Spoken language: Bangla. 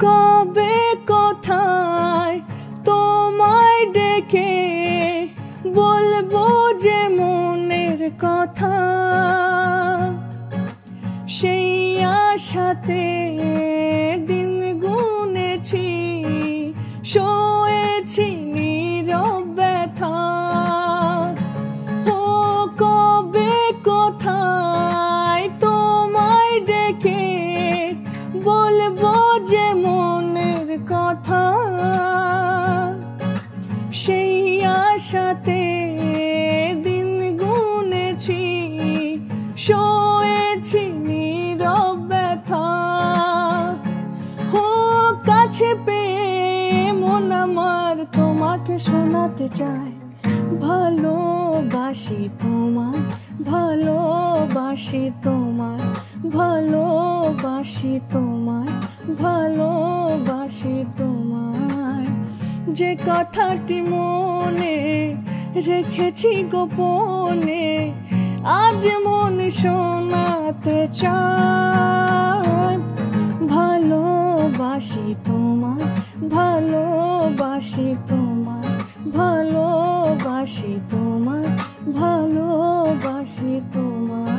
কবে কোথায় তোমায় ডেকে বলবো যে মনের কথা, সেই আশাতে দিন গুনেছি, সয়েছি নীরব ব্যথা। ও কবে কোথায় তোমায় ডেকে বলবো যে মনের কথা, সেই আশাতে দিন গুনেছি, সয়েছি নীরব ব্যথা। ও কাছে পেয়ে মন আমার তোমাকে শোনাতে চায়, ভালোবাসি তোমায়, ভালোবাসি তোমায়, ভালোবাসি তোমায়, ভালোবাসি তোমায়। যে কথাটি মনে রেখেছি গোপনে, আজ মন শোনাতে চায়। ভালোবাসি তোমায়, ভালোবাসি তোমায়, ভালোবাসি তোমায়, ভালোবাসি তোমায়।